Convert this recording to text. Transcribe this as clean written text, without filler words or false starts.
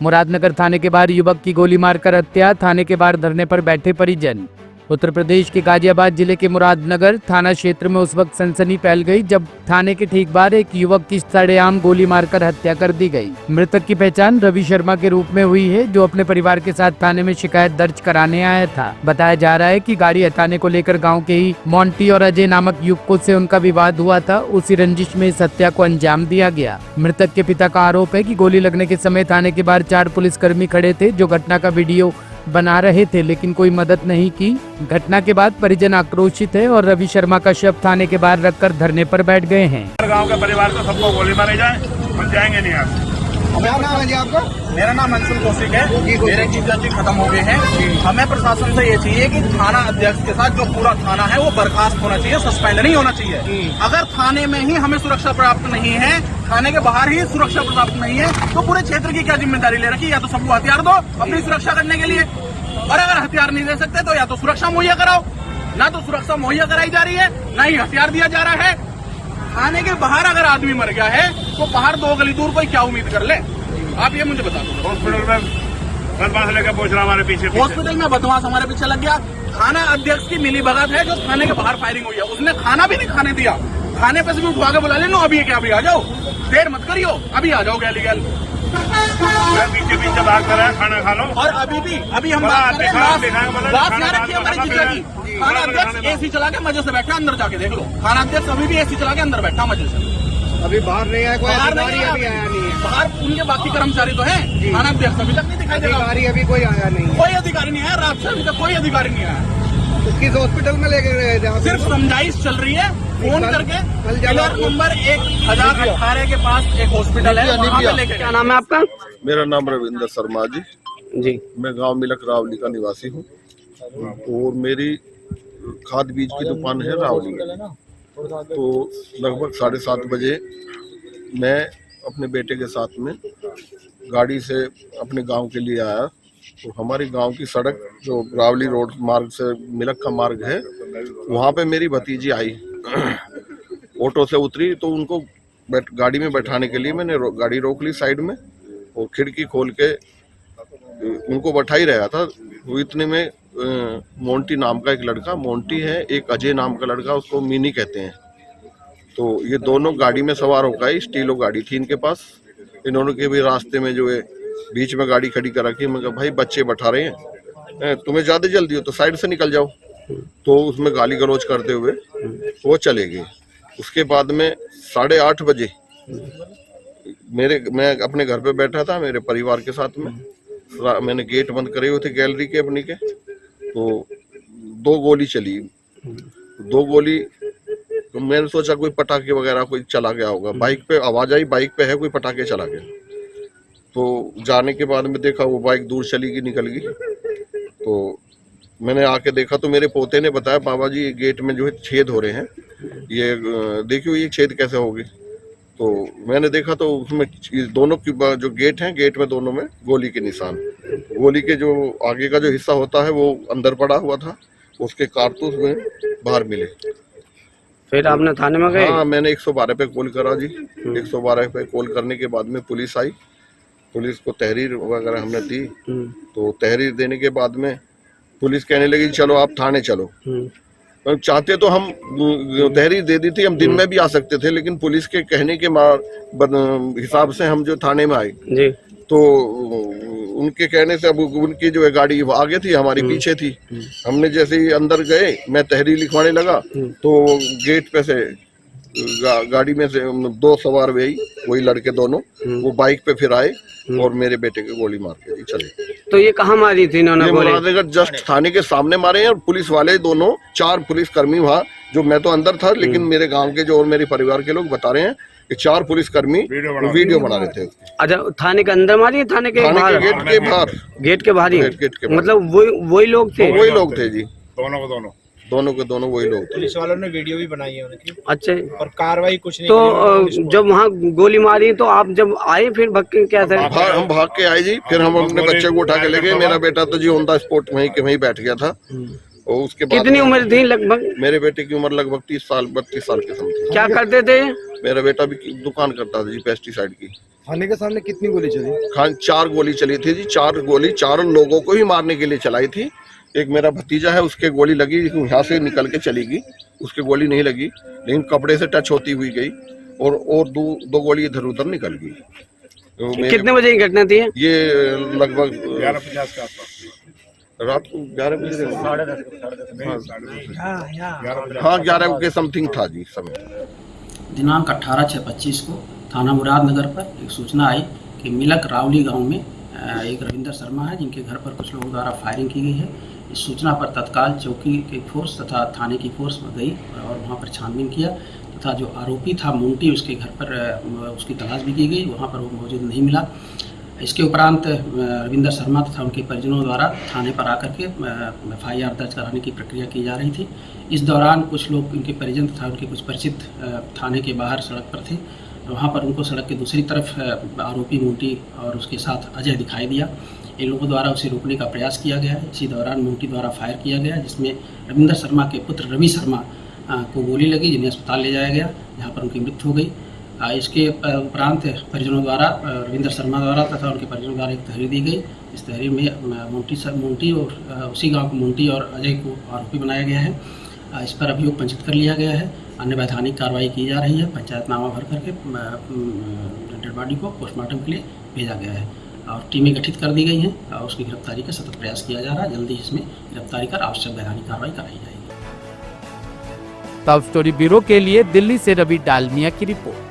मुरादनगर थाने के बाहर युवक की गोली मारकर हत्या, थाने के बाहर धरने पर बैठे परिजन। उत्तर प्रदेश के गाजियाबाद जिले के मुरादनगर थाना क्षेत्र में उस वक्त सनसनी फैल गई जब थाने के ठीक बाहर एक युवक की सरेआम गोली मारकर हत्या कर दी गई। मृतक की पहचान रवि शर्मा के रूप में हुई है, जो अपने परिवार के साथ थाने में शिकायत दर्ज कराने आया था। बताया जा रहा है कि गाड़ी हटाने को लेकर गाँव के ही मोंटी और अजय नामक युवकों से उनका विवाद हुआ था। उसी रंजिश में इस हत्या को अंजाम दिया गया। मृतक के पिता का आरोप है कि गोली लगने के समय थाने के बाहर 4 पुलिसकर्मी खड़े थे जो घटना का वीडियो बना रहे थे, लेकिन कोई मदद नहीं की। घटना के बाद परिजन आक्रोशित है और रवि शर्मा का शव थाने के बाहर रखकर धरने पर बैठ गए हैं। गांव के परिवार को सबको गोली मारे जाए, हम जाएंगे नहीं यहाँ। क्या नाम है जी आपका? मेरा नाम अंशुल कौशिक है। मेरे जीजा जी खत्म हो गए हैं। हमें प्रशासन से ये चाहिए कि थाना अध्यक्ष के साथ जो पूरा थाना है वो बर्खास्त होना चाहिए, सस्पेंड नहीं होना चाहिए। अगर थाने में ही हमें सुरक्षा प्राप्त नहीं है, थाने के बाहर ही सुरक्षा प्राप्त नहीं है, तो पूरे क्षेत्र की क्या जिम्मेदारी ले रखी? या तो सबको हथियार दो अपनी सुरक्षा करने के लिए, और अगर हथियार नहीं दे सकते तो या तो सुरक्षा मुहैया कराओ। ना तो सुरक्षा मुहैया कराई जा रही है, ना ही हथियार दिया जा रहा है। थाने के बाहर अगर आदमी मर गया है तो बाहर 2 गली दूर कोई क्या उम्मीद कर ले? आप ये मुझे बता दो। हॉस्पिटल में बदमाश लेकर पहुंच रहा हमारे पीछे। हॉस्पिटल में बदमाश हमारे पीछे लग गया। थाना अध्यक्ष की मिली भगत है जो थाने के बाहर फायरिंग हुई है। उसने खाना भी नहीं खाने दिया। थाने पे से भी उठवा के बुला ले लो, अभी क्या अभी आ जाओ, देर मत करियो, अभी आ जाओ गैली गैल। पीछे पीछे बात कर रहे हैं, खाना खा लो। और अभी हम बात कर रहे हैं, बात यहाँ रखिए हमारी जीजा की। थाना अध्यक्ष एसी चला के मजे से बैठा, अंदर जाके देख लो। थाना अध्यक्ष अभी भी एसी चला के अंदर बैठा मजे से। अभी बाहर नहीं आया कोई अधिकारी? अभी आया नहीं है बाहर, उनके बाकी कर्मचारी तो हैं। थाना अध्यक्ष अभी तक नहीं दिखाई दे रहा। अधिकारी अभी कोई आया नहीं है। कोई अधिकारी नहीं आया, रात से अभी तक कोई अधिकारी नहीं आया। किस हॉस्पिटल में लेके गए थे? सिर्फ समझाइश चल रही है, फोन करके। पिलर नंबर 1018 के पास एक हॉस्पिटल है, वहाँ पे लेके। क्या नाम है आपका? मेरा नाम रविंद्र शर्मा जी। मैं गांव मिलक रावली का निवासी हूँ और मेरी खाद बीज की दुकान है रावली में। तो लगभग 7:30 बजे मैं अपने बेटे के साथ में गाड़ी से अपने गांव के लिए आया। तो हमारे गांव की सड़क जो रावली रोड मार्ग से मिलक का मार्ग है, वहाँ पे मेरी भतीजी आई। ऑटो से उतरी तो उनको गाड़ी में बैठाने के लिए मैंने गाड़ी रोक ली साइड में और खिड़की खोल के उनको बैठा ही रहा था। वो इतने में मोंटी नाम का एक लड़का, मोंटी है, एक अजय नाम का लड़का, उसको मिनी कहते हैं। तो ये दोनों गाड़ी में सवार होकर, स्टीलो गाड़ी थी इनके पास। इन्होंने के भी रास्ते में जो है बीच में गाड़ी खड़ी कर रखी। मैं कहा भाई बच्चे बैठा रहे हैं, तुम्हें ज़्यादा जल्दी हो तो साइड से निकल जाओ। तो उसमें गाली गलौज करते हुए वो चले गए। उसके बाद में 8:30 बजे मैं अपने घर पे बैठा था मेरे परिवार के साथ में। मैंने गेट बंद करे हुए थे गैलरी के अपनी के। तो 2 गोली चली। 2 गोली तो मैंने सोचा कोई पटाखे वगैरह कोई चला गया होगा। बाइक पे आवाज आई, बाइक पे है कोई पटाखे चला गया। तो जाने के बाद में देखा वो बाइक दूर चली गई, निकल गई। तो मैंने आके देखा तो मेरे पोते ने बताया, बाबा जी ये गेट में जो है छेद हो रहे हैं, ये देखियो ये छेद कैसे होगी। तो मैंने देखा तो उसमें दोनों की जो गेट हैं, गेट में दोनों में गोली के निशान। गोली के जो आगे का जो हिस्सा होता है वो अंदर पड़ा हुआ था, उसके कारतूस में बाहर मिले। फिर आपने थाने में गए? हाँ, मैंने 112 पे कॉल करा जी। 112 पे कॉल करने के बाद में पुलिस आई। पुलिस को तहरीर वगैरह हमने दी। तो तहरीर देने के बाद में पुलिस कहने लगी चलो आप थाने चलो। चाहते तो हम तहरीर दे दी थी, हम दिन में भी आ सकते थे, लेकिन पुलिस के कहने के हिसाब से हम जो थाने में आए जी। तो उनके कहने से अब उनकी जो है गाड़ी वो आगे थी, हमारी पीछे थी। हमने जैसे ही अंदर गए, मैं तहरीर लिखवाने लगा तो गेट पे से गाड़ी में से 2 सवार वही लड़के दोनों, वो बाइक पे फिर आए और मेरे बेटे के गोली मार के चले। तो ये कहाँ मारी थी इन्होंने गोली? मुरादनगर जस्ट थाने के सामने मारे हैं। और पुलिस वाले दोनों 4 पुलिस कर्मी वहाँ, जो मैं तो अंदर था, लेकिन मेरे गांव के जो और मेरे परिवार के लोग बता रहे हैं कि 4 पुलिस कर्मी वीडियो बना रहे थे। अच्छा, थाने के अंदर मारी? थाने के बाहर? गेट के बाहर। गेट के बाहर ही? गेट के बाहर। मतलब वही लोग थे? वही लोग थे जी, दोनों के दोनों वही लोग थे। पुलिस वालों ने वीडियो भी बनाई है उनकी। अच्छा, और कार्रवाई कुछ नहीं। तो जब वहाँ गोली मारी तो आप जब आए फिर भाग के क्या था? हम भाग के आए जी। फिर हम अपने बच्चे को उठा के ले गए। मेरा बेटा तो जी ऑन द स्पॉट वहीं बैठ गया था। और उसके बाद कितनी उम्र थी लगभग? मेरे बेटे की उम्र लगभग 32 साल के समथिंग। क्या करते थे? मेरा बेटा भी दुकान करता था जी, पेस्टिसाइड की। थाने के सामने कितनी गोली चली? खान 4 गोली चली थी जी। 4 गोली 4 लोगों को ही मारने के लिए चलाई थी। एक मेरा भतीजा है, उसके गोली लगी, यहाँ से निकल के चली गई, उसके गोली नहीं लगी, लेकिन कपड़े से टच होती हुई गई और दो गोली इधर उधर निकल गई। तो कितने बजे की घटना थी? ये लगभग 11:50 के आसपास, रात को 11 बजे, 11 के समथिंग था जी समय। दिनांक 18/6/25 को थाना मुरादनगर पर एक सूचना आई कि मिलक रावली गांव में एक रविंदर शर्मा है जिनके घर पर कुछ लोगों द्वारा फायरिंग की गई है। इस सूचना पर तत्काल चौकी की फोर्स तथा थाने की फोर्स गई और वहां पर छानबीन किया तथा जो आरोपी था मुंटी, उसके घर पर उसकी तलाश भी की गई, वहां पर वो मौजूद नहीं मिला। इसके उपरांत रविंदर शर्मा तथा उनके परिजनों द्वारा थाने पर आकर के FIR दर्ज कराने की प्रक्रिया की जा रही थी। इस दौरान कुछ लोग, उनके परिजन तथा उनके कुछ परिचित थाने के बाहर सड़क पर थे। वहाँ पर उनको सड़क के दूसरी तरफ आरोपी मुंटी और उसके साथ अजय दिखाई दिया। इन लोगों द्वारा उसे रोकने का प्रयास किया गया है। इसी दौरान मुंटी द्वारा फायर किया गया, जिसमें रविंदर शर्मा के पुत्र रवि शर्मा को गोली लगी, जिन्हें अस्पताल ले जाया गया, जहाँ पर उनकी मृत्यु हो गई। इसके उपरांत परिजनों द्वारा, रविंदर शर्मा द्वारा तथा उनके परिजनों द्वारा एक तहरीर दी गई। इस तहरीर में मुंटी और उसी गाँव को मुंटी और अजय को आरोपी बनाया गया है। इस पर अभियोग पंजीकृत कर लिया गया है। अन्य वैधानिक कार्रवाई की जा रही है। पंचायतनामा भर करके डेड बॉडी को पोस्टमार्टम के लिए भेजा गया है और टीमें गठित कर दी गई हैं और उसकी गिरफ्तारी का सतत प्रयास किया जा रहा है। जल्दी इसमें गिरफ्तारी कर आवश्यक वैधानिक कार्रवाई कराई जाएगी। टॉप स्टोरी ब्यूरो के लिए दिल्ली से रवि डालमिया की रिपोर्ट।